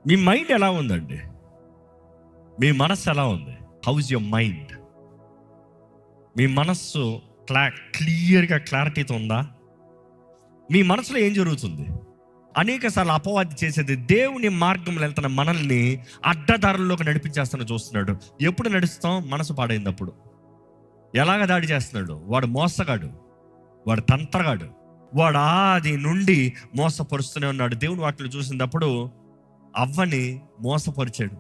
మీ mind ఎలా ఉందండి? మీ మనస్సు ఎలా ఉంది? How is your mind? మీ మనస్సు క్లియర్గా క్లారిటీతో ఉందా? మీ మనసులో ఏం జరుగుతుంది? అనేక సార్లు అపవాది చేసేది దేవుని మార్గంలో వెళ్తున్న మనల్ని అడ్డదారుల్లోకి నడిపించేస్తాను చూస్తున్నాడు. ఎప్పుడు నడుస్తాం? మనసు పాడైనప్పుడు. ఎలాగ దాడి చేస్తున్నాడు? వాడు మోసగాడు, వాడు తంత్రగాడు, వాడు ఆది నుండి మోసపరుస్తూనే ఉన్నాడు. దేవుని వాక్యం చూసినప్పుడు అవ్వని మోసపరిచాడు.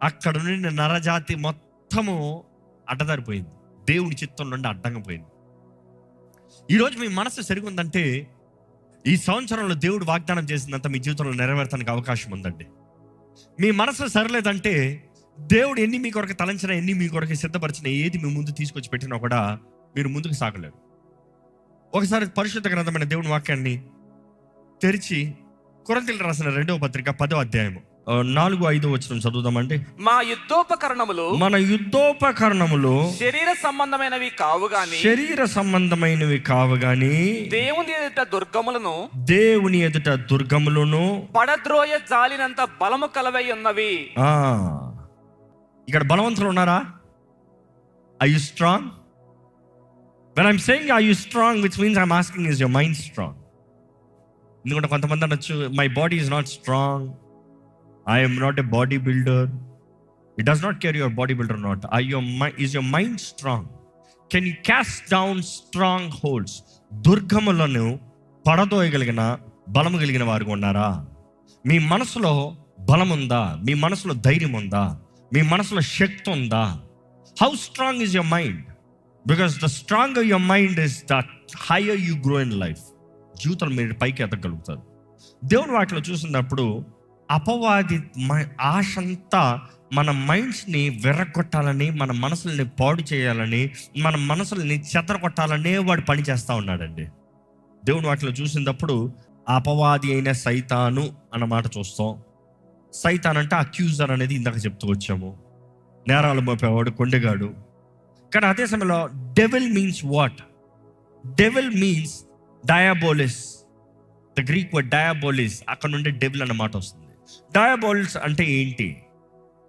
అక్కడ నుండి నరజాతి మొత్తము అడ్డదారిపోయింది, దేవుని చిత్తం నుండి అడ్డంగా పోయింది. ఈరోజు మీ మనసు సరిగుందంటే ఈ సంవత్సరంలో దేవుడు వాగ్దానం చేసిందంత మీ జీవితంలో నెరవేర్చడానికి అవకాశం ఉందండి. మీ మనసు సరిలేదంటే దేవుడు ఎన్ని మీ కొరకు తలంచినా, ఎన్ని మీ కొరకు సిద్ధపరిచినా, ఏది మీ ముందు తీసుకొచ్చి పెట్టినా కూడా మీరు ముందుకు సాగలేరు. ఒకసారి పరిశుద్ధ గ్రంథమైన దేవుని వాక్యాన్ని తెరిచి కొరింథీయులకు రాసిన 2వ పత్రిక 10వ అధ్యాయము 4-5 వచనం చదువుదామండి. మన యుద్ధోపకరణములు శరీర సంబంధమైనవి కావు గాని దేవుని ఎదుట దుర్గములను పడద్రోయ జాలినంత బలము కలవై ఉన్నవి. ఇక్కడ బలవంతులు ఉన్నారా? Are you strong? When I'm saying are you strong, which means I'm asking, is your mind strong? ఎందుకంటే కొంతమంది అనొచ్చు, my body is not strong, I am not a body builder. It does not care your body builder or not. Is your mind strong? Can you cast down strongholds? దుర్గములను పడదోయగలిగిన బలము కలిగిన వారు ఉన్నారా? మీ మనసులో బలం ఉందా? మీ మనసులో ధైర్యం ఉందా? మీ మనసులో శక్తి ఉందా? How strong is your mind? Because the stronger your mind is, the higher you grow in life. జీవితంలో మీరు పైకి ఎదగలుగుతారు. దేవుని వాటిలో చూసినప్పుడు అపవాది ఆశంతా మన మైండ్స్ని విర్రగొట్టాలని, మన మనసుల్ని పాడు చేయాలని, మన మనసుల్ని చెదరగొట్టాలనే వాడు పని చేస్తూ ఉన్నాడండి. దేవుని వాటిలో చూసినప్పుడు అపవాది అయిన సైతాను అన్నమాట చూస్తాం. సైతాన్ అంటే అక్యూజర్ అనేది ఇందాక చెప్తూ వచ్చాము, నేరాలు మోపేవాడు, కొండెగాడు. కానీ అదే సమయంలో devil means what? Devil means డయాబోలిస్. ద గ్రీక్ వర్డ్ డయాబోలిస్, అక్కడ నుండి డెవిల్ అన్నమాట వస్తుంది. డయాబోలిస్ అంటే ఏంటి?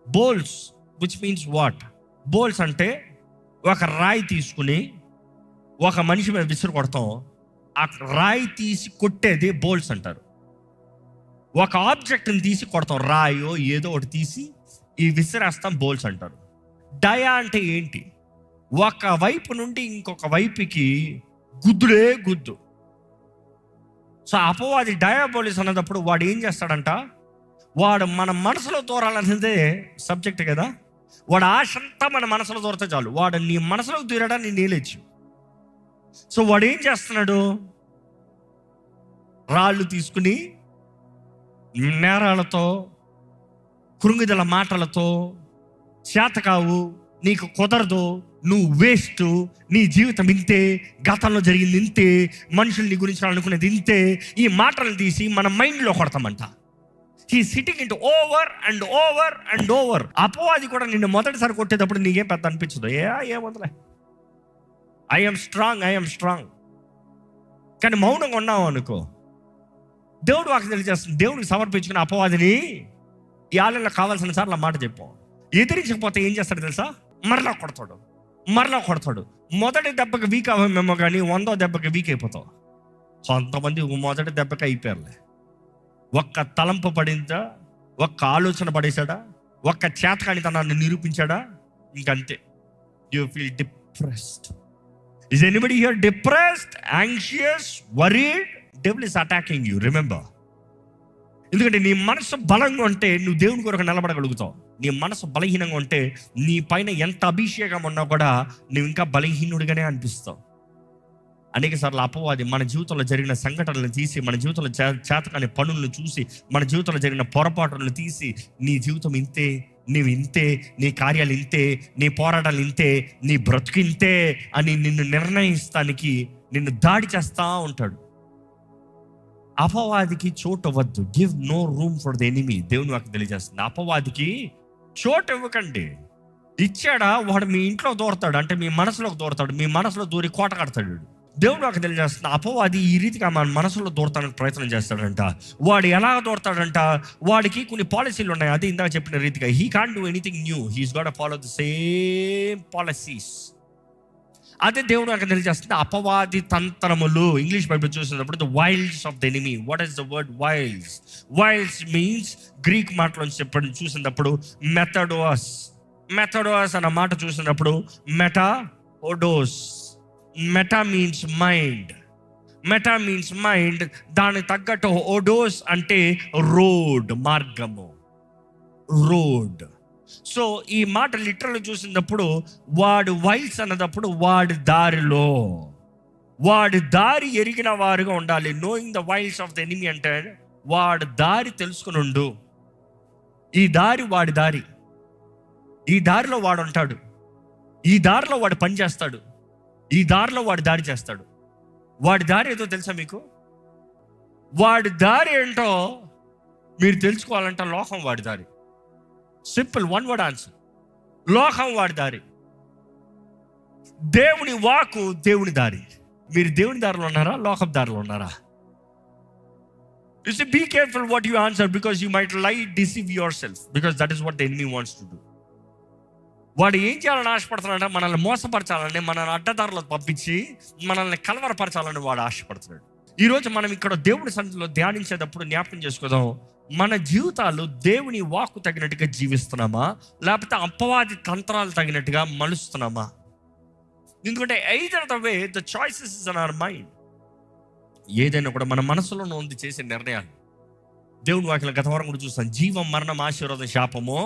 బోల్స్, విచ్ మీన్స్ వాట్? బోల్స్ అంటే ఒక రాయి తీసుకుని ఒక మనిషి మీద విసిరి కొడతాం, ఆ రాయి తీసి కొట్టేది బోల్స్ అంటారు. ఒక ఆబ్జెక్ట్ని తీసి కొడతాం, రాయో ఏదో ఒకటి తీసి ఈ విసిరేస్తాం, బోల్స్ అంటారు. డయా అంటే ఏంటి? ఒక వైపు నుండి ఇంకొక వైపుకి గుద్దుడే గుద్దు. సో అపవాది డయాబోలిస్ అన్నప్పుడు వాడు ఏం చేస్తాడంట? వాడు మన మనసులో దూరాలనేదే సబ్జెక్ట్ కదా. వాడు ఆశంతా మన మనసులో దూరితే చాలు, వాడు నీ మనసులోకి దూరాడా నీ నీలేచ్చు. సో వాడు ఏం చేస్తున్నాడు? రాళ్ళు తీసుకుని నేరాలతో, కృంగిదల మాటలతో, చేతకావు, నీకు కుదరదు, నువ్వు వేస్ట్, నీ జీవితం ఇంతే, గతంలో జరిగింది ఇంతే, మనుషులు నీ గురించి అనుకునేది ఇంతే, ఈ మాటలు తీసి మన మైండ్లో కొడతామంట. He sitting into over and over and over. అపవాది కూడా నిన్ను మొదటిసారి కొట్టేటప్పుడు నీకేం పెద్ద అనిపించదు, ఏమొదలే, ఐఎమ్ స్ట్రాంగ్. కానీ మౌనంగా ఉన్నావు అనుకో, దేవుడు వాకి తెలియజేస్తుంది. దేవుడికి సమర్పించుకుని అపవాదిని ఈ ఆలయంలో కావాల్సిన సార్లు ఆ మాట చెప్పాం. ఎదిరించకపోతే ఏం చేస్తాడు తెలుసా? మరలా కొడతాడు. మొదటి దెబ్బకి వీక్ అవ్వమేమో కానీ 100వ దెబ్బకి వీక్ అయిపోతావు. కొంతమంది మొదటి దెబ్బకి అయిపోయారులే. ఒక్క తలంపు పడిందా, ఒక్క ఆలోచన పడేశాడా, ఒక్క చేతకానితనాన్ని నిరూపించాడా, ఇంకంతే. You feel depressed. Is anybody here depressed, anxious, worried? Devil is attacking you, remember. ఎందుకంటే నీ మనసు బలంగా ఉంటే నువ్వు దేవుని కొరకు నిలబడగలుగుతావు. నీ మనసు బలహీనంగా ఉంటే నీ పైన ఎంత అభిషేకం ఉన్నా కూడా నువ్వు ఇంకా బలహీనుడిగానే అనిపిస్తావు. అనేక సార్లు అపవాది మన జీవితంలో జరిగిన సంఘటనలను తీసి, మన జీవితంలో చేతకాని పనులను చూసి, మన జీవితంలో జరిగిన పొరపాటులను తీసి, నీ జీవితం ఇంతే, నీవు ఇంతే, నీ కార్యాలు ఇంతే, నీ పోరాటాలు ఇంతే, నీ బ్రతుకు ఇంతే అని నిన్ను నిర్ణయిస్తానికి నిన్ను దాడి చేస్తూ ఉంటాడు. అపవాదికి చోటు ఇవ్వద్దు. Give no room for the enemy. దేవుని వాక్యం తెలియజేస్తుంది, అపవాదికి చోటు ఇవ్వకండి. ఇచ్చాడా వాడు మీ ఇంట్లో దూరతాడు, అంటే మీ మనసులోకి దూరతాడు, మీ మనసులో దూరి కోట కడతాడు. దేవుడు నాకు తెలియజేస్తున్న అపవాది ఈ రీతిగా మన మనసులో దూరటానికి ప్రయత్నం చేస్తాడంట. వాడు ఎలా దూరతాడంట, వాడికి కొన్ని పాలసీలు ఉన్నాయి. అదే ఇందాక చెప్పిన రీతిగా he can't do anything new, he's got to follow the same policies. అదే దేవుడు నాకు తెలియజేస్తుంది అపవాది తంత్రములు. ఇంగ్లీష్ బైబిల్ చూసినప్పుడు the wiles of the enemy. What is the word wiles? Wiles means Greek మాటలో చెప్పండి చూసినప్పుడు మెథడోస్. మెథడోస్ అన్న మాట చూసినప్పుడు మెటా ఓడోస్. Meta means mind. Meta means mind. దానికి తగ్గట్టు ఓడోస్ అంటే రోడ్, మార్గము, రోడ్. సో ఈ మాట లిటరల్ చూసినప్పుడు వాడు వైల్స్ అన్నదప్పుడు వాడి దారిలో, వాడి దారి ఎరిగిన వారుగా ఉండాలి. Knowing the vials of the enemy అంటే వాడి దారి తెలుసుకుని ఉండు. ఈ దారి వాడి దారి, ఈ దారిలో వాడు ఉంటాడు, ఈ దారిలో వాడు పని చేస్తాడు, ఈ దారిలో వాడి దారి చేస్తాడు. వాడి దారి ఏదో తెలుసా మీకు? వాడి దారి ఏంటో మీరు తెలుసుకోవాలంటే లోకం వాడి దారి. Simple, one word answer. లోకం వాడి దారి, దేవుని వాకు దేవుని దారి. మీరు దేవుని దారిలో ఉన్నారా, లోకం దారిలో ఉన్నారా? You see, be careful what you answer because you might lie, deceive yourself, because that is what the enemy wants to do. వాడు ఏం చేయాలని ఆశపడుతున్నాడంటే మనల్ని మోసపరచాలని, మనల్ని అడ్డదారులకు పంపించి మనల్ని కలవరపరచాలని వాడు ఆశపడుతున్నాడు. ఈరోజు మనం ఇక్కడ దేవుడి సన్నిధిలో ధ్యానించేటప్పుడు జ్ఞాపకం చేసుకోదాం, మన జీవితాలు దేవుని వాక్కు తగినట్టుగా జీవిస్తున్నామా, లేకపోతే అపవాది తంత్రాలు తగినట్టుగా మలుస్తున్నామా? ఎందుకంటే either the way, the choices is in our mind. ఏదైనా కూడా మన మనసులో ఉంది చేసే నిర్ణయాలు. దేవుని వాక్యం గత వారం కూడా చూస్తాను, జీవం మరణం ఆశీర్వాదం శాపము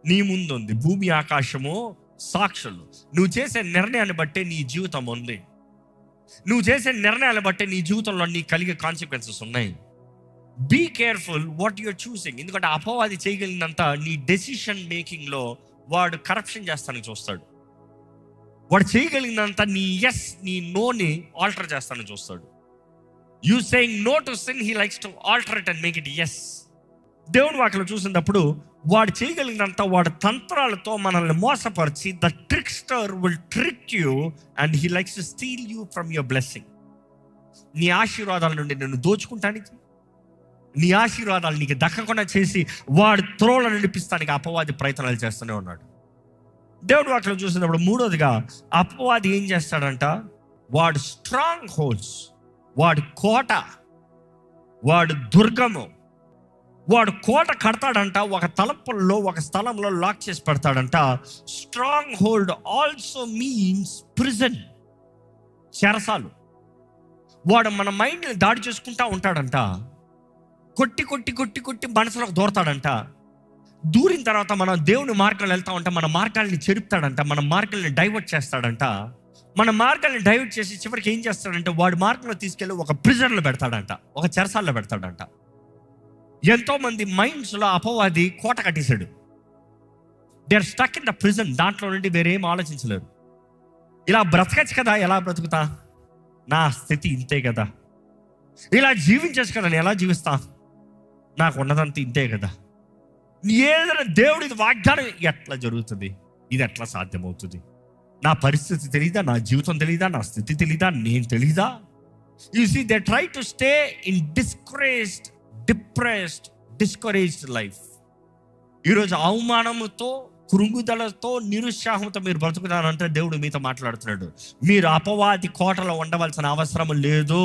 నీ ముందు ఉంది, భూమి ఆకాశము సాక్షులు. నువ్వు చేసే నిర్ణయాన్ని బట్టే నీ జీవితం ఉంది. నువ్వు చేసే నిర్ణయాన్ని బట్టే నీ జీవితంలో నీ కలిగే కాన్సిక్వెన్సెస్ ఉన్నాయి. Be careful what you're choosing. ఎందుకంటే అపవాది చేయగలిగినంత నీ డెసిషన్ మేకింగ్లో వాడు కరప్షన్ చేస్తానికి చూస్తాడు. వాడు చేయగలిగినంత నీ ఎస్, నీ నోని ఆల్టర్ చేస్తానికి చూస్తాడు. You saying no to sin, he likes to alter it and make it yes. దేవుని వాక్యం చూసినప్పుడు వాడు చేయగలిగినంత వాడు తంత్రాలతో మనల్ని మోసపరిచి, the trickster will trick you and he likes to steal you from your blessing. నీ ఆశీర్వాదాల నుండి నిన్ను దోచుకుంటానికి, నీ ఆశీర్వాదాలు నీకు దక్కకుండా చేసి వాడు త్రోలను నడిపిస్తానికి అపవాది ప్రయత్నాలు చేస్తూనే ఉన్నాడు. దేవుడు వాక్యం చూసినప్పుడు మూడోదిగా అపవాది ఏం చేస్తాడంట, వాడు స్ట్రాంగ్ హోల్డ్స్, వాడు కోట, వాడు దుర్గము, వాడు కోట కడతాడంట. ఒక తలపుల్లో ఒక స్థలంలో లాక్ చేసి పెడతాడంట. Stronghold also means prison, చెరసాలు. వాడు మన మైండ్ని దాడి చేసుకుంటా ఉంటాడంట. కొట్టి కొట్టి కొట్టి కొట్టి మనసులోకి దూరతాడంట. దూరిన తర్వాత మనం దేవుని మార్గాలు వెళ్తా ఉంటాం, మన మార్గాల్ని చెరుపుతాడంట, మన మార్గాల్ని డైవర్ట్ చేస్తాడంట. మన మార్గాల్ని డైవర్ట్ చేసి చివరికి ఏం చేస్తాడంటే వాడి మార్గంలో తీసుకెళ్ళి ఒక ప్రిజన్లో పెడతాడంట, ఒక చెరసాల్లో పెడతాడంట. ఎంతోమంది మైండ్స్లో అపవాది కోట కట్టేశాడు. They are stuck in the prison. దాంట్లో నుండి వేరేం ఆలోచించలేరు. ఇలా బ్రతకచ్చు కదా, ఎలా బ్రతుకుతా, నా స్థితి ఇంతే కదా, ఇలా జీవించచ్చు కదా, నేను ఎలా జీవిస్తా, నాకు ఉన్నదంతా ఇంతే కదా. ఏదైనా దేవుడి వాగ్దానం ఎట్లా జరుగుతుంది, ఇది ఎట్లా సాధ్యమవుతుంది, నా పరిస్థితి తెలీదా, నా జీవితం తెలీదా, నా స్థితి తెలీదా, నేను తెలీదా? You see they try to stay in depressed discouraged life. ఈరోజు అవమానముతో, కృంగుదలతో, నిరుత్సాహంతో మీరు బ్రతుకుతానంటే దేవుడు మీతో మాట్లాడుతున్నాడు. మీరు అపవాది కోటలో ఉండవలసిన అవసరం లేదు.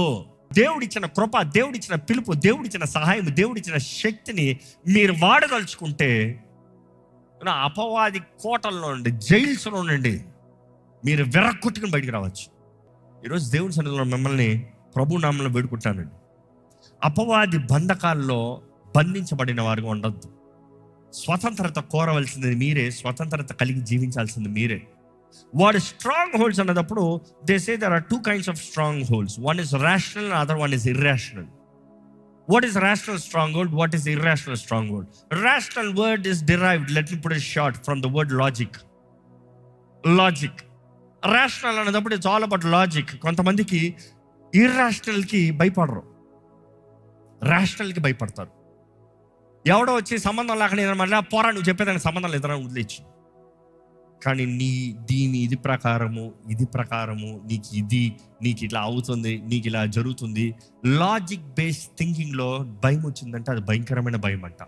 దేవుడిచ్చిన కృప, దేవుడిచ్చిన పిలుపు, దేవుడిచ్చిన సహాయం, దేవుడిచ్చిన శక్తిని మీరు వాడదలుచుకుంటే అపవాది కోటల్లో నుండి, జైల్స్లో నుండి మీరు వెర్రకొట్టుకుని బయటికి రావచ్చు. ఈరోజు దేవుని సన్నిధిలో మిమ్మల్ని ప్రభు నామంలో వేడుకుంటానండి, అపవాది బంధకాల్లో బంధించబడిన వారుగా ఉండొద్దు. స్వతంత్రత కోరవలసింది మీరే, స్వతంత్రత కలిగి జీవించాల్సింది మీరే. వాడు స్ట్రాంగ్ హోల్డ్స్ అన్నప్పుడు they say there are 2 kinds of strong holds. One is rational, other one is irrational. What is rational stronghold? What is irrational stronghold? Rational word is derived, let me put it short, from the word logic. Rational అన్నప్పుడు it's all about logic. కొంతమందికి ఇర్రాషనల్కి భయపడరు, రేషనల్కి భయపడతారు. ఎవడో వచ్చి సంబంధం లేకుండా మళ్ళీ పోరా, నువ్వు చెప్పేదానికి సంబంధం లేదని వదిలేచ్చు. కానీ ఇది ప్రకారము నీకు ఇట్లా అవుతుంది, నీకు ఇలా జరుగుతుంది. లాజిక్ బేస్డ్ థింకింగ్లో భయం వచ్చిందంటే అది భయంకరమైన భయం అంట.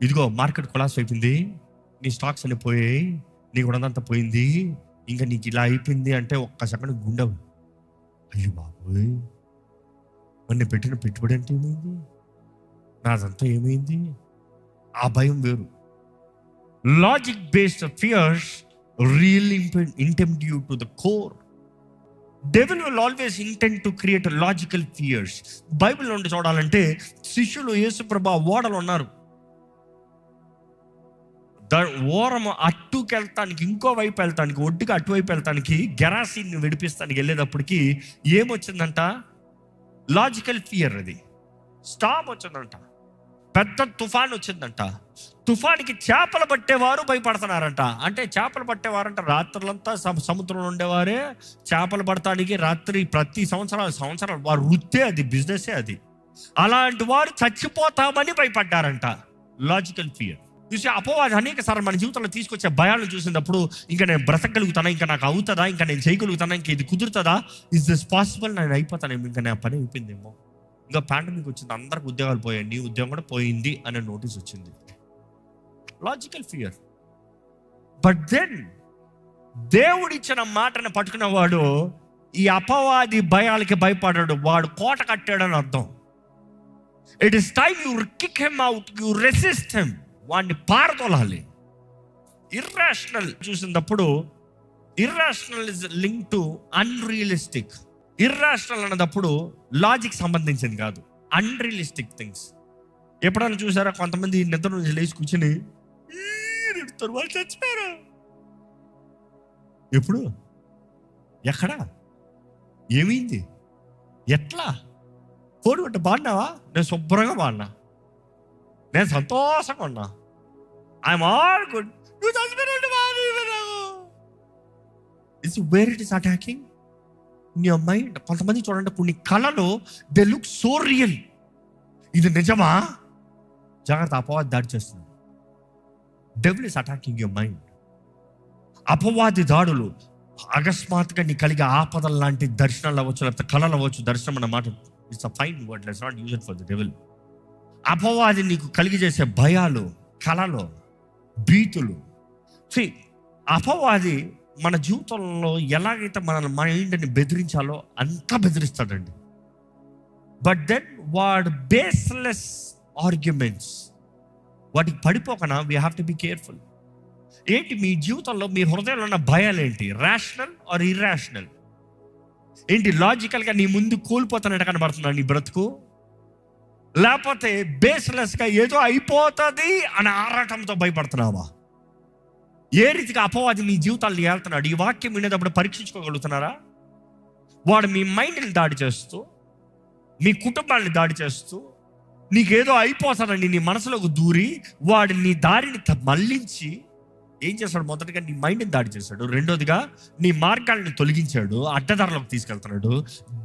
ఇదిగో మార్కెట్ కొలాప్స్ అయిపోయింది, నీ స్టాక్స్ అన్ని పోయాయి, నీ ఉన్నదంతా పోయింది, ఇంకా నీకు ఇలా అయిపోయింది అంటే ఒక్క సెకండ్ గుండె, అయ్యో బాబోయ్, మొన్న పెట్టిన పెట్టుబడి అంటే ఏమైంది, నాదంతా ఏమైంది? ఆ భయం వేరు. Logic based fears really attempt you to the core. Devil will always intent to create logical fears. Bible నుండి చూడాలంటే శిష్యులు యేసుప్రభు ఓడలు ఉన్నారు, ఓరము అట్టుకు వెళ్తానికి, ఇంకో వైపు వెళ్తానికి, ఒడ్డుగా అటువైపు వెళ్తానికి, గెరాసీని విడిపిస్తానికి వెళ్ళేటప్పటికి ఏమొచ్చిందంట? Logical fear. అది స్టామ్ వచ్చిందంట, పెద్ద తుఫాన్ వచ్చిందంట. తుఫానికి చేపలు పట్టేవారు భయపడుతున్నారంట. అంటే చేపలు పట్టేవారంట రాత్రులంతా సముద్రంలో ఉండేవారే చేపలు పడటానికి. రాత్రి ప్రతి సంవత్సరాలు వారు వృత్తే అది, బిజినెసే అది. అలాంటి వారు చచ్చిపోతామని భయపడ్డారంట. Logical fear. చూసి అపవాది అనేక సార్లు మన జీవితంలో తీసుకొచ్చే భయాలను చూసినప్పుడు, ఇంకా నేను బ్రతకగలుగుతానా, ఇంకా నాకు అవుతుందా, ఇంకా నేను చేయగలుగుతానా, ఇంకా ఇది కుదురుతుందా, ఇస్ దిస్ పాసిబుల్, నేను అయిపోతానేమో, ఇంకా నా పని అయిపోయిందేమో, ఇంకా పాండమిక్ వచ్చింది, అందరికి ఉద్యోగాలు పోయాయి, నీ ఉద్యోగం కూడా పోయింది అనే నోటీస్ వచ్చింది. Logical fear. బట్ దెన్ దేవుడిచ్చిన మాటను పట్టుకున్నవాడు ఈ అపవాది భయాలకి భయపడాడు, వాడు కోట కట్టాడని అర్థం. It is time you kick him out, you resist him. వాడిని పారదోలాలి. ఇర్రాషనల్ చూసినప్పుడు, irrational is link to unrealistic. Irrational అన్నప్పుడు లాజిక్ సంబంధించింది కాదు, అన్రియలిస్టిక్ థింగ్స్. ఎప్పుడైనా చూసారా కొంతమంది నిద్ర నుంచి లేచి కూర్చుని వాళ్ళు చచ్చిపోయారు? ఎప్పుడు, ఎక్కడ, ఏమైంది, ఎట్లా? ఫోన్ పెట్టి బాగున్నావా? నేను శుభ్రంగా బాగున్నా, నేను సంతోషంగా ఉన్నా, ఐఎమ్ ఆల్ గుడ్. నువ్వు చచ్చిపోయినట్టు it's where it is attacking in your mind. కొంతమంది చూడండి, కొన్ని కళలు దే లుక్ సో రియల్. ఇది నిజమా? జాగ్రత్త, అపవాది దాడి చేస్తుంది. Devil is attacking your mind. అపవాది దాడులు అకస్మాత్తుగా నీ కలిగే ఆపదల లాంటి దర్శనాలు అవ్వచ్చు, లేకపోతే కళలు అవ్వచ్చు. దర్శనం అన్న మాట it's a fine word, let's not use it for the devil. అపవాది నీకు కలిగజేసే భయాలు, కళలు, భీతులు. అపవాది మన జీవితంలో ఎలాగైతే మన మైండ్ని బెదిరించాలో అంతా బెదిరిస్తాడండి. బట్ దెన్ వాడు బేస్లెస్ ఆర్గ్యుమెంట్స్, వాటికి పడిపోకనా we have to be careful. ఏంటి మీ జీవితంలో, మీ హృదయంలో ఉన్న భయాలు ఏంటి? Rational or irrational? ఏంటి లాజికల్గా నీ ముందు కోల్పోతానట్టు కనబడుతున్నా నీ బ్రతుకు, లేకపోతే బేస్లెస్గా ఏదో అయిపోతుంది అని ఆరాటంతో భయపడుతున్నావా? ఏ రీతిగా అపవాది మీ జీవితాన్ని ఏళ్తున్నాడు? ఈ వాక్యం వినేటప్పుడు పరీక్షించుకోగలుగుతున్నారా? వాడు మీ మైండ్ని దాడి చేస్తూ, మీ కుటుంబాన్ని దాడి చేస్తూ, నీకేదో అయిపోతానని నీ మనసులోకి దూరి వాడు నీ దారిని మళ్ళించి ఏం చేస్తాడు? మొదటిగా నీ మైండ్ని దాడి చేశాడు, రెండోదిగా నీ మార్గాలను తొలగించాడు, అడ్డదారులకు తీసుకెళ్తున్నాడు,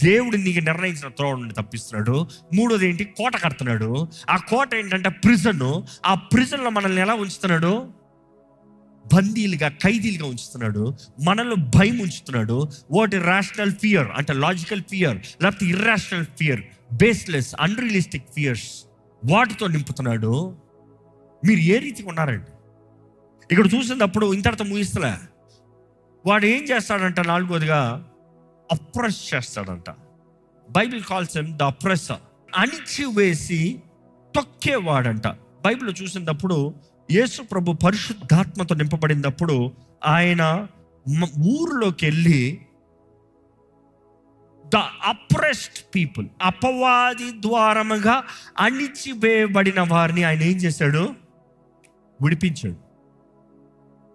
దేవుడు నీకు నిర్ణయించిన త్రోవ నుండి తప్పిస్తున్నాడు. మూడోది ఏంటి? కోట కడుతున్నాడు. ఆ కోట ఏంటంటే ప్రిజన్. ఆ ప్రిజన్లో మనల్ని ఎలా ఉంచుతున్నాడు? బందీలుగా, ఖైదీలుగా ఉంచుతున్నాడు. మనలో భయం ఉంచుతున్నాడు. వాట్ రేషనల్ ఫియర్ అంటే లాజికల్ ఫియర్, లేకపోతే irrational fear, baseless unrealistic fears, వాటితో నింపుతున్నాడు. మీరు ఏ రీతిగా ఉన్నారండి? ఇక్కడ చూసినప్పుడు ఇంతటితో ముగిస్తలే, వాడు ఏం చేస్తాడంట? నాలుగోదిగా అప్రెస్ చేస్తాడంట. Bible calls him the oppressor. అణిచివేసి తొక్కేవాడంట. బైబిల్లో చూసినప్పుడు యేసు ప్రభు పరిశుద్ధాత్మతో నింపబడినప్పుడు ఆయన ఊరిలోకి వెళ్ళి ద అప్రెస్డ్ పీపుల్, అపవాది ద్వారముగా అణిచివేయబడిన వారిని ఆయన ఏం చేశాడు? విడిపించాడు.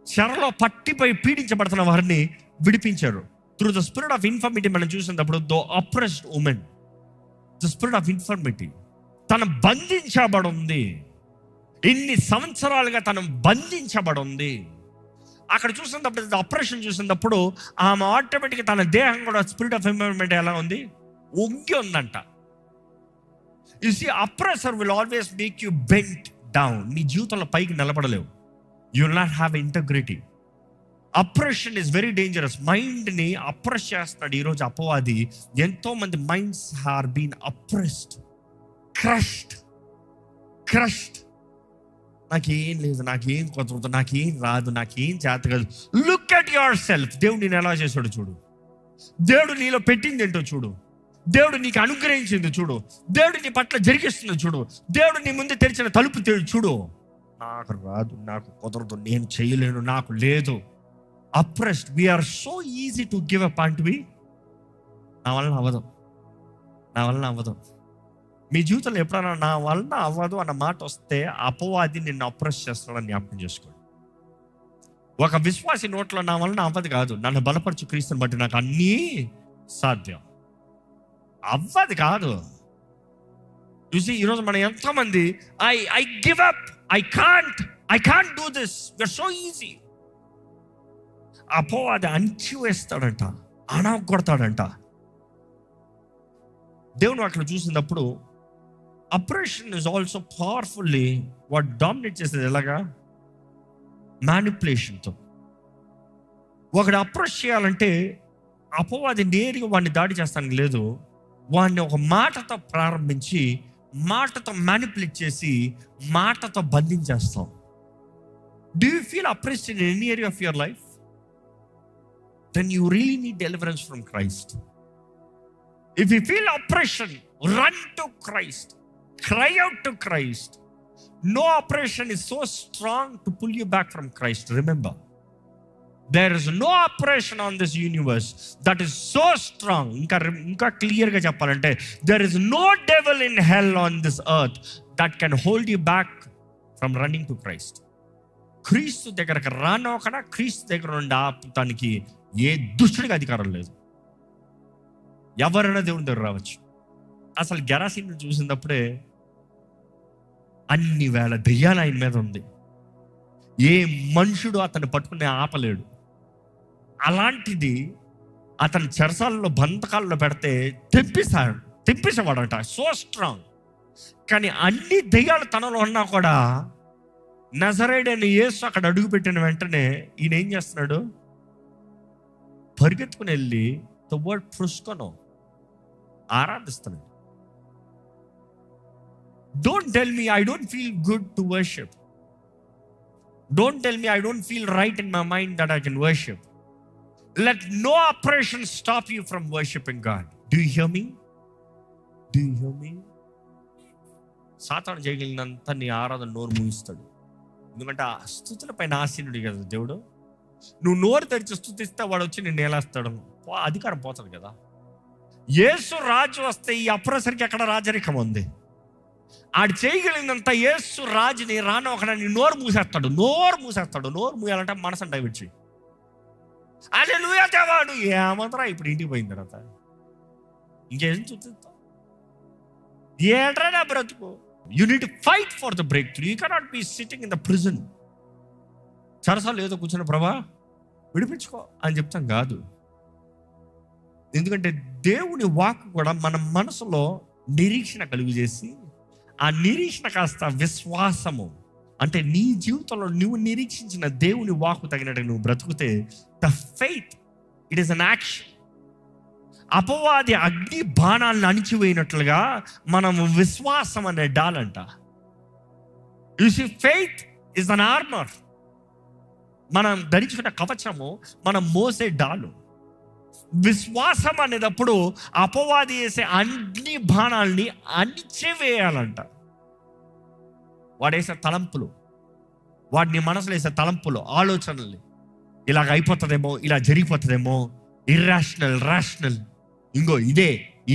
చెరలో పట్టిపోయి పీడించబడుతున్న వారిని విడిపించారు. Through the spirit of infirmity మనం చూసినప్పుడు the oppressed women, the spirit of infirmity, తను బంధించబడి ఉంది. ఇన్ని సంవత్సరాలుగా తను బంధించబడి ఉంది. అక్కడ చూసినప్పుడు అప్రెషన్ చూసినప్పుడు ఆమె ఆటోమేటిక్గా తన దేహం కూడా స్పిరిట్ ఆఫ్ ఇన్ఫర్మిటీ ఎలా ఉంది? వంగి ఉందంట. You see, oppressor will always make you bent down. నీ జీవితంలో పైకి నిలబడలేవు. You will not have integrity. Oppression is very dangerous. మైండ్ని అప్రెస్ చేస్తున్నాడు ఈరోజు అపవాది. ఎంతో మంది minds have been oppressed, crushed. నాకేం లేదు, నాకేం కుదరదు, నాకేం రాదు, నాకేం చేత కాదు. Look at yourself. దేవుడు నేను ఎలా చేశాడు చూడు. దేవుడు నీలో పెట్టింది ఏంటో చూడు. దేవుడు నీకు అనుగ్రహించింది చూడు. దేవుడు నీ పట్ల జరిగిస్తుంది చూడు. దేవుడు నీ ముందు తెరిచిన తలుపు చూడు. నాకు రాదు, నాకు కుదరదు, నేను చేయలేను, నాకు లేదు. Oppressed. We're so easy to give up and be నా వలన అవ్వదు. మీ జీవితంలో ఎప్పుడైనా నా వలన అవ్వదు అన్న మాట వస్తే అపవాది నిన్ను అప్రెస్ చేస్తాడని జ్ఞాపకం చేసుకోండి. ఒక విశ్వాసి నోట్లో నా వలన అవ్వదు కాదు, నన్ను బలపరచు క్రీస్తుని బట్టి నాకు అన్నీ సాధ్యం. అవ్వదు కాదు. చూసి ఈరోజు మనం ఎంతోమంది I give up, I can't do this, you're so easy. అపవాది అణిచివేస్తాడంట, అణగొడతాడంట. దేవుని అట్లా చూసినప్పుడు oppression is also powerfully what dominate చేసేది ఎలాగా? మ్యానిపులేషన్తో. ఒకడు అప్రెస్ చేయాలంటే అపవాది నేరుగా వాడిని దాడి చేస్తానికి లేదు, వాడిని ఒక మాటతో ప్రారంభించి మాటతో మ్యానిపులేట్ చేసి మాటతో బంధించేస్తాం. Do you feel oppressed in any area of your life? Then you really need deliverance from Christ. If you feel oppression, run to Christ. Cry out to Christ. No oppression is so strong to pull you back from Christ. Remember, there is no oppression on this universe that is so strong. Inka clear ga cheppalante, there is no devil in hell on this earth that can hold you back from running to Christ. క్రీస్తు దగ్గరకు రానోకనా క్రీస్తు దగ్గర నుండి ఆపటానికి ఏ దుష్టుడికి అధికారం లేదు. ఎవరైనా దేవుని దగ్గర రావచ్చు. అసలు గెరాసీని చూసినప్పుడే అన్ని వేల దెయ్యాలు ఆయన మీద ఉంది. ఏ మనుషుడు అతన్ని పట్టుకుని ఆపలేడు. అలాంటిది అతని చెరసాలలో బంధకాల్లో పెడితే తెప్పిసేవాడట. So strong. కానీ అన్ని దెయ్యాలు తనలో ఉన్నా కూడా నజరేయుడైన యేసు అక్కడ అడుగుపెట్టిన వెంటనే ఈయన ఏం చేస్తున్నాడు? పరిగెత్తుకుని వెళ్ళి ద వర్డ్ పుష్కను ఆరాధిస్తున్నాడు. Don't tell me I don't feel good to worship. Don't tell me I don't feel right in my mind that I can worship. Let no oppression stop you from worshipping God. Do you hear me? సాతాను చేయగలిగినంత నీ ఆరాధన నోరు మూయిస్తాడు. ఎందుకంటే ఆ స్తుతుల పైన ఆసీనుడు కదా దేవుడు. నువ్వు నోరు తెరిచి స్తుతిస్తే వాడు వచ్చి నిన్ను నేలేస్తాడు. అధికారం పోతుంది కదా. యేసు రాజు వస్తే ఈ అప్రెసర్కి ఎక్కడ రాజరికం ఉంది? ఆడు చేయగలిగినంత యేసు రాజుని రాను ఒక నోరు మూసేస్తాడు. నోరు మూయాలంటే మనసుని డైవర్ట్ చేయి. హల్లెలూయా దేవాడు ఏమంటారా ఇప్పుడు ఇంటికి పోయిన తర్వాత ఇంకేం చూపిస్తావు? ఏంట్రా నా బ్రతుకు? You need to fight for the breakthrough. You cannot be sitting in the prison. సరసాలు ఏదో కూర్చున్న ప్రభా విడిపించుకో అని చెప్తాం కాదు. ఎందుకంటే దేవుని వాక్కు కూడా మన మనసులో నిరీక్షణ కలుగు చేసి ఆ నిరీక్షణ కాస్త విశ్వాసము, అంటే నీ జీవితంలో నువ్వు నిరీక్షించిన దేవుని వాక్కు తగినట్టు నువ్వు బ్రతుకుతే the faith it is an action. అపవాది అగ్ని బాణాలను అణిచివేయినట్లుగా మనం విశ్వాసం అనే డాలంట. You see faith is an armour. మనం ధరించుకున్న కవచము, మనం మోసే డాలు. విశ్వాసం అనేటప్పుడు అపవాది వేసే అన్ని బాణాలని అణిచివేయాలంట. వాడేసే తలంపులు, వాడిని మనసులో వేసే తలంపులు, ఆలోచనల్ని ఇలాగ అయిపోతుందేమో, ఇలా జరిగిపోతుందేమో, ఇర్రాషనల్, రాషనల్, ఇంకో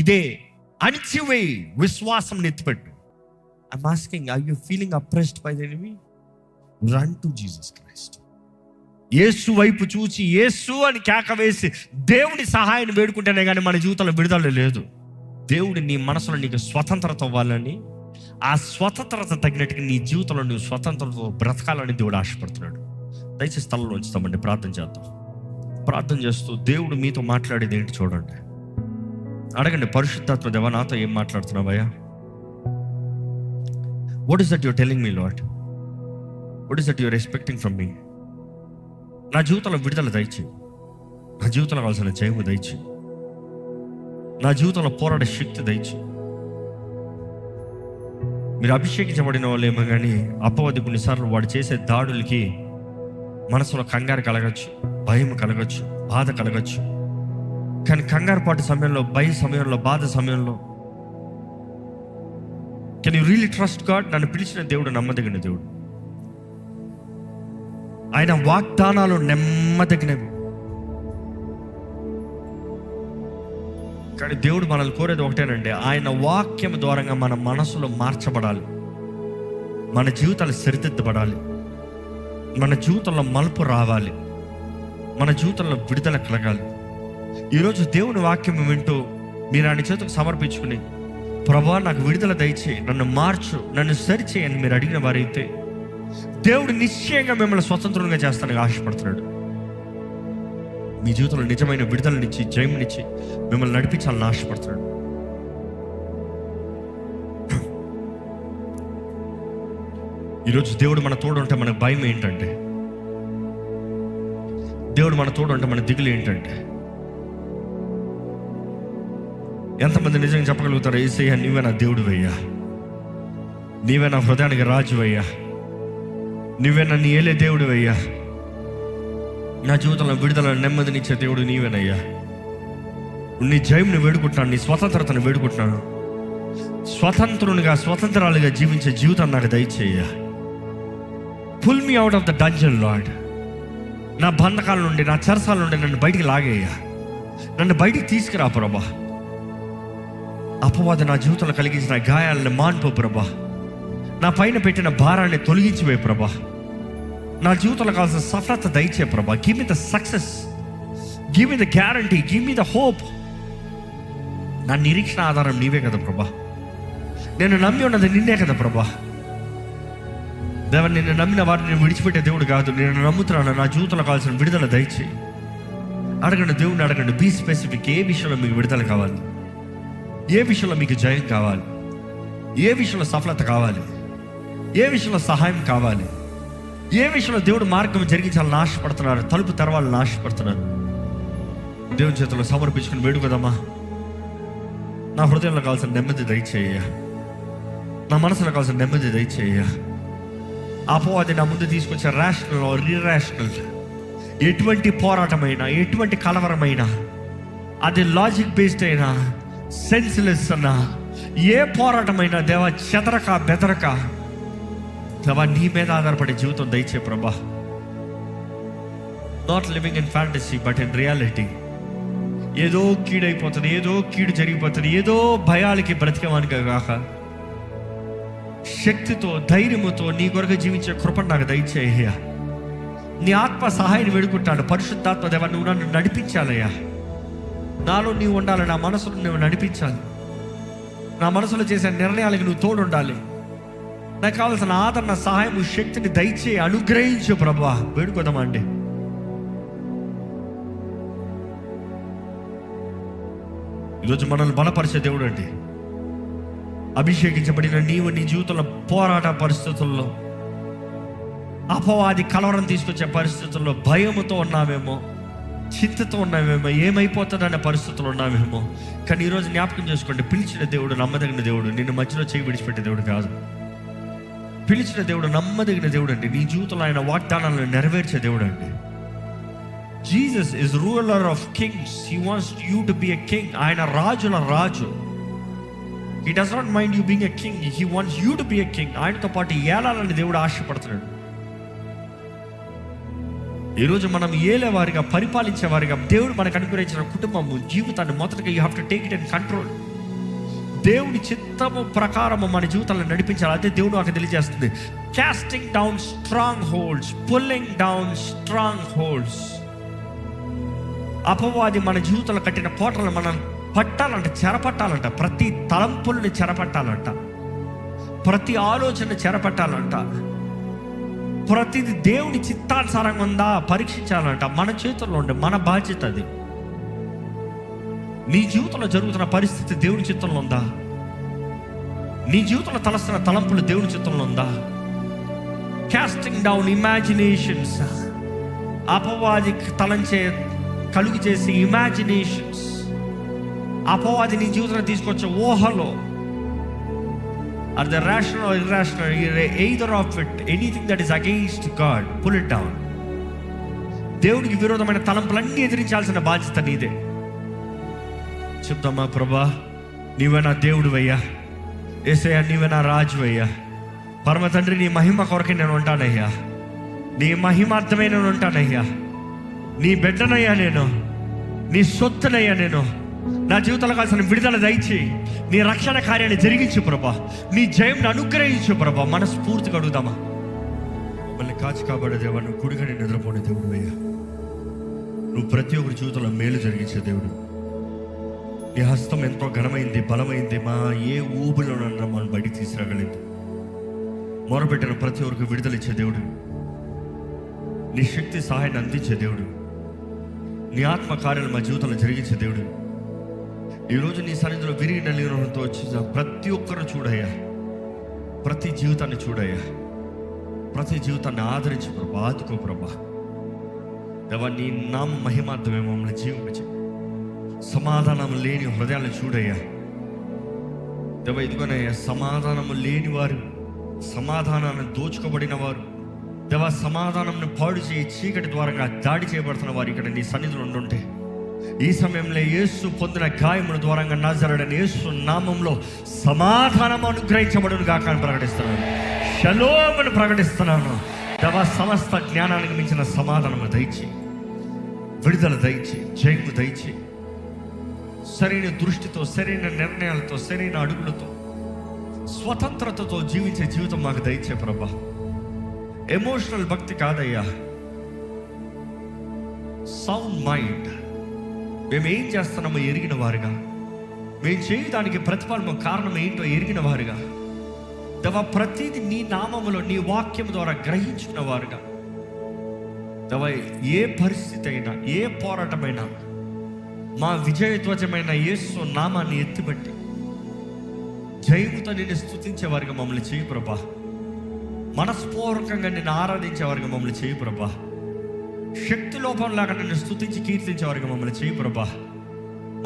ఇదే అణిచివేయి. విశ్వాసం నెత్తిపెట్టు. I'm asking, are you feeling oppressed by the enemy? Run to Jesus Christ. Yesu వైపు చూచి యేసు అని కేక వేసి దేవుని సహాయాన్ని వేడుకుంటేనే కానీ మన జీవితంలో విడుదల లేదు. దేవుడు నీ మనసులో నీకు స్వతంత్రత ఇవ్వాలని, ఆ స్వతంత్రత తగినట్టుగా నీ జీవితంలో నువ్వు స్వతంత్రత బ్రతకాలని దేవుడు ఆశపడుతున్నాడు. దయచేసి స్థలంలో ఉంచుతామండి, ప్రార్థన చేద్దాం. ప్రార్థన చేస్తూ దేవుడు మీతో మాట్లాడేది ఏంటి చూడండి. అడగండి, పరిశుద్ధాత్మ దేవా నాతో ఏం మాట్లాడుతున్నావయ్యా? What is that your telling me Lord? What is that your expecting from me? నా జీవితంలో విడుదల దయచేయి. నా జీవితంలో కావాల్సిన జయము దయచేయి. నా జీవితంలో పోరాడే శక్తి దయచేయి. మీరు అభిషేకించబడిన వాళ్ళేమో కానీ అపవాది కొన్నిసార్లు వాడు చేసే దాడులకి మనసులో కంగారు కలగచ్చు, భయం కలగచ్చు, బాధ కలగచ్చు. కానీ కంగారు పాటు సమయంలో, భయ సమయంలో, బాధ సమయంలో can you really trust God? నన్ను పిలిచిన దేవుడు నమ్మదగిన దేవుడు. ఆయన వాగ్దానాలు నమ్మదగినవి. కానీ దేవుడు మనల్ని కోరేది ఒకటేనండి, ఆయన వాక్యం ద్వారంగా మన మనసులో మార్చబడాలి, మన జీవితాలు సరిదిద్దబడాలి, మన జీవితంలో మలుపు రావాలి, మన జీవితంలో విడుదల కలగాలి. ఈరోజు దేవుని వాక్యం వింటూ మీరు ఆయన చేతులకు సమర్పించుకుని, ప్రభువా నాకు విడుదల దయచేయి, నన్ను మార్చు, నన్ను సరిచేయి అని మీరు అడిగిన వారైతే దేవుడు నిశ్చయంగా మిమ్మల్ని స్వతంత్రంగా చేస్తానని ఆశపడుతున్నాడు. మీ జీవితంలో నిజమైన విడుదలనిచ్చి, జయమునిచ్చి మిమ్మల్ని నడిపించాలని ఆశపడుతున్నాడు. ఈరోజు దేవుడు మన తోడు ఉంటే మన భయం ఏంటంటే, దేవుడు మన తోడు ఉంటే మన దిగులు ఏంటంటే, ఎంతమంది నిజంగా చెప్పగలుగుతారు, యేసయ్యా నీవే నా దేవుడు అయ్యా, నీవే నా హృదయానికి రాజు అయ్యా, నీవే నన్ను ఏలే దేవుడు అయ్యా, నా జీవితంలో విడుదల నెమ్మదినిచ్చే దేవుడు నీవేనయ్యా, నీ జయంని వేడుకుంటున్నాను, నీ స్వతంత్రతను వేడుకుంటున్నాను, స్వతంత్రాలుగా జీవించే జీవితం నాకు దయచేయ్యా. Pull me out of the dungeon Lord. నా బంధకాల నుండి, నా చెరసాల నుండి నన్ను బయటికి లాగేయ్యా, నన్ను బయటికి తీసుకురా ప్రభా. అపవాది నా జీవితంలో కలిగించిన గాయాలను మాన్పో ప్రభా. నా పైన పెట్టిన భారాన్ని తొలగించిపోయి ప్రభా. నా జీవితంలో కావాల్సిన సఫలత దయచే ప్రభా. Give me the success, give me the guarantee, give me the hope. నా నిరీక్షణ ఆధారం నీవే కదా ప్రభా. నేను నమ్మి ఉన్నది నిన్నే కదా ప్రభా. దేవ, నిన్ను నమ్మిన వారిని నేను విడిచిపెట్టే దేవుడు కాదు. నేను నమ్ముతున్నాను, నా జీవితంలో కావాల్సిన విడుదల దయచేయి. అడగండి, దేవుడిని అడగండి. Be specific. ఏ విషయంలో మీకు విడుదల కావాలి? ఏ విషయంలో మీకు జయం కావాలి? ఏ విషయంలో సఫలత కావాలి? ఏ విషయంలో సహాయం కావాలి? ఏ విషయంలో దేవుడు మార్గం జరిగించాలని ఆశపడుతున్నారు, తలుపు తెరవాలని ఆశపడుతున్నారు? దేవుని చేతుల్లో సమర్పించుకుని వేడుకదమ్మా. నా హృదయంలో కావాల్సిన నెమ్మది దయచేయ, నా మనసులో కావాల్సిన నెమ్మది దయచేయ. అపవాది నా ముందు తీసుకొచ్చే రేషనల్ ఆర్ ఇర్రేషనల్ ఎటువంటి పోరాటమైనా, ఎటువంటి కలవరమైనా, అది లాజిక్ బేస్డ్ అయినా, సెన్స్లెస్ అన్నా, ఏ పోరాటమైనా దేవా చెదరక బెదరక దేవా నీ మీద ఆధారపడే జీవితం దయచే ప్రభా. Not living in fantasy but in reality. ఏదో కీడైపోతుంది, ఏదో కీడు జరిగిపోతుంది, ఏదో భయాలకి బ్రతికేవానికి కాక శక్తితో, ధైర్యముతో నీ కొరకు జీవించే కృపను నాకు దయచేయ్యా. నీ ఆత్మ సహాయాన్ని వేడుకుంటాను. పరిశుద్ధాత్మ దేవా నువ్వు నన్ను నడిపించాలయ్యా. నాలో నీవు ఉండాలి, నా మనసులో నువ్వు నడిపించాలి, నా మనసులో చేసే నిర్ణయాలకు నువ్వు తోడు ఉండాలి. నాకు కావాల్సిన ఆదరణ, సహాయం, శక్తిని దయచేయి, అనుగ్రహించు ప్రభా. వేడుకోదామండి. ఈరోజు మనల్ని బలపరిచే దేవుడు అండి. అభిషేకించబడిన నీవు నీ జీవితంలో పోరాట పరిస్థితుల్లో, అపవాది కలవరం తీసుకొచ్చే పరిస్థితుల్లో భయముతో ఉన్నామేమో, చింతతో ఉన్నామేమో, ఏమైపోతుందనే పరిస్థితులు ఉన్నామేమో. కానీ ఈరోజు జ్ఞాపకం చేసుకోండి, పిలిచిన దేవుడు నమ్మదగిన దేవుడు. నిన్ను మధ్యలో చేయి విడిచిపెట్టే దేవుడు కాదు. పిలిచిన దేవుడు నమ్మదగిన దేవుడు అండి. నీ జీవితంలో ఆయన వాగ్దానాలను నెరవేర్చే దేవుడు అండి. Jesus is ruler of kings. He wants you to be a king. ఆయన రాజుల రాజు. He does not mind you being a king. He wants you to be a king. ఆయనతో పాటు ఏలాలని దేవుడు ఆశపడుతున్నాడు. ఈరోజు మనం ఏలేవారిగా, పరిపాలించేవారిగా దేవుడు మనకు అనుగ్రహించిన కుటుంబము, జీవితాన్ని మొదటగా you have to take it in control. దేవుని చిత్తము ప్రకారము మన జీవితాలను నడిపించాలి. అదే దేవుడు నాకు తెలియజేస్తుంది. Casting down strongholds, pulling down strongholds. అపవాది మన జీవితంలో కట్టిన కోటలను మనం పట్టాలంట, చెరపట్టాలంట. ప్రతి తలంపుల్ని చెరపట్టాలంట, ప్రతి ఆలోచన చెరపట్టాలంట. ప్రతిది దేవుని చిత్తానుసారంగా ఉందా పరీక్షించాలంట. మన చేతుల్లో ఉండే మన బాధ్యత అది. నీ జీవితంలో జరుగుతున్న పరిస్థితి దేవుని చిత్తంలో ఉందా? నీ జీవితంలో తలస్తున్న తలంపులు దేవుని చిత్తంలో ఉందా? కాస్టింగ్ డౌన్ ఇమాజినేషన్స్, అపవాది తలంచే కలుగు చేసే ఇమాజినేషన్స్, అపవాది నీ జీవితంలో తీసుకొచ్చే ఊహలో, are the rational or irrational, either of it, anything that is against God, pull it down. దేవుడికి విరోధమైన తలంపులన్నీ ఎదిరించాల్సిన బాధ్యత నీదే. చెప్తామా, ప్రభా నీవే నా దేవుడు అయ్యా, యేసయ్యా నీవే నా రాజు అయ్యా, పరమ తండ్రి నీ మహిమ కొరకే నేను ఉంటానయ్యా, నీ మహిమార్థమే నేను ఉంటానయ్యా, నీ బిడ్డనయ్యా నేను, నీ సొత్తునయ్యా నేను, నా జీవితంలో కాల్సిన విడుదల దయచేయి, నీ రక్షణ కార్యాన్ని జరిగించు ప్రభా, నీ జయంను అనుగ్రహించు ప్రభా. మనస్ఫూర్తిగా అడుగుదామా. మళ్ళీ కాచి కాబడే దేవా, నువ్వు గుడిగని నిద్రపోనే దేవుడు అయ్యా, నువ్వు ప్రతి ఒక్కరి జీవితంలో మేలు జరిగించే దేవుడు. నీ హస్తం ఎంతో ఘనమైంది, బలమైంది, మా ఏ ఊబిలోనన్నా మనం బయటికి తీసుకురాగలిగింది. మొరపెట్టిన ప్రతి ఒక్కరికి విడుదల ఇచ్చే దేవుడు, నీ శక్తి సహాయాన్ని అందించే దేవుడు, నీ ఆత్మ కార్యాలు మా జీవితంలో జరిగించే దేవుడు. ఈరోజు నీ సన్నిధిలో విరిగి నలిగినంతో వచ్చిన ప్రతి ఒక్కరు చూడయ్యా, ప్రతి జీవితాన్ని చూడయ్యా, ప్రతి జీవితాన్ని ఆదరించు ప్రభా, ఆదుకో ప్రభా. దేవా నీ నామ మహిమార్థమే మమ్మల్ని జీవించు. సమాధానం లేని హృదయాలను చూడయ్యా దేవా. ఇదిగోనయ్యా, సమాధానము లేని వారు, సమాధానాన్ని దోచుకోబడిన వారు దేవా, సమాధానంను పాడు చేయి చీకటి ద్వారా దాడి చేయబడుతున్న వారు ఇక్కడ నీ సన్నిధిలో ఉండుంటే, ఈ సమయంలో యేసు పొందిన గాయముల ద్వారా నజరేయుడైన యేసు నామంలో సమాధానం అనుగ్రహించబడును గాక అని ప్రకటిస్తున్నాను. షలోమ్ అని ప్రకటిస్తున్నాను. దేవా, సమస్త జ్ఞానానికి మించిన సమాధానము దయచేయి, విడుదల దయచేయి, జయము దయచేయి. సరైన దృష్టితో, సరైన నిర్ణయాలతో, సరైన అడుగులతో, స్వతంత్రతతో జీవించే జీవితం మాకు దయచే ప్రభా. ఎమోషనల్ భక్తి కాదయ్యా, సౌండ్ మైండ్. మేము ఏం చేస్తున్నామో ఎరిగిన వారుగా, మేము చేయడానికి ప్రతిఫలం కారణం ఏంటో ఎరిగిన వారుగా దేవా, ప్రతిదీ నీ నామములో, నీ వాక్యం ద్వారా గ్రహించుకున్న వారుగా దేవా, ఏ పరిస్థితి అయినా, ఏ పోరాటమైనా మా విజయధ్వజమైన యేసు నామాన్ని ఎత్తిపెట్టి జయముతో నిన్ను స్తుతించే వారిగా మమ్మల్ని చేయి ప్రభా. మనస్పూర్వకంగా నిన్ను ఆరాధించే వారిగా మమ్మల్ని చేయి ప్రభా. శక్తి లోపంలాగా నిన్ను స్తుతించి కీర్తించే వారిగా మమ్మల్ని చేయి ప్రభా.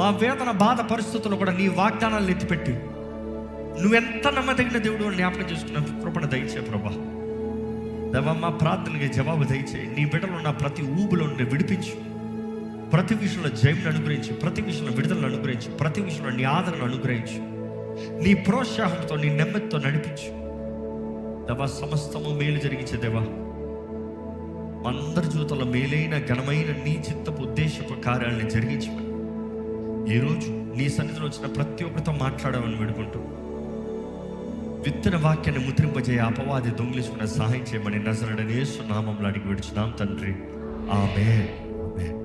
మా వేదన బాధ పరిస్థితుల్లో కూడా నీ వాగ్దానాలను ఎత్తిపెట్టి నువ్వెంత నమ్మదగిన దేవుడు అని జ్ఞాపకం చేసుకున్న కృపణ దయచే ప్రభా. దేవా, మా ప్రార్థనకి జవాబు దయచే. నీ బిడ్డలు ఉన్న ప్రతి ఊబులో నుండి విడిపించు, ప్రతి విషయంలో జయంను అనుగ్రహించు, ప్రతి విషయంలో విడుదలను అనుగ్రహించు, ప్రతి విషయంలో నీ ఆదరణ అనుగ్రహించు, నీ ప్రోత్సాహంతో, నీ నెమ్మదితో నడిపించు దేవా. సమస్తము మేలు జరిగించే దేవా, అందరి జీవితంలో మేలైన ఘనమైన నీ చిత్తపు ఉద్దేశపు కార్యాలను జరిగించమని ఈరోజు నీ సన్నిధిలో వచ్చిన ప్రతి ఒక్కరితో మాట్లాడామని వేడుకుంటూ, విత్తన వాక్యాన్ని ముద్రింపజేయ అపవాది దొంగిలించుకున్న సహాయం చేయమని నజరేయుడైన యేసు నామములో అడిగి విడుచున్నాం తండ్రి. ఆమేన్, ఆమేన్.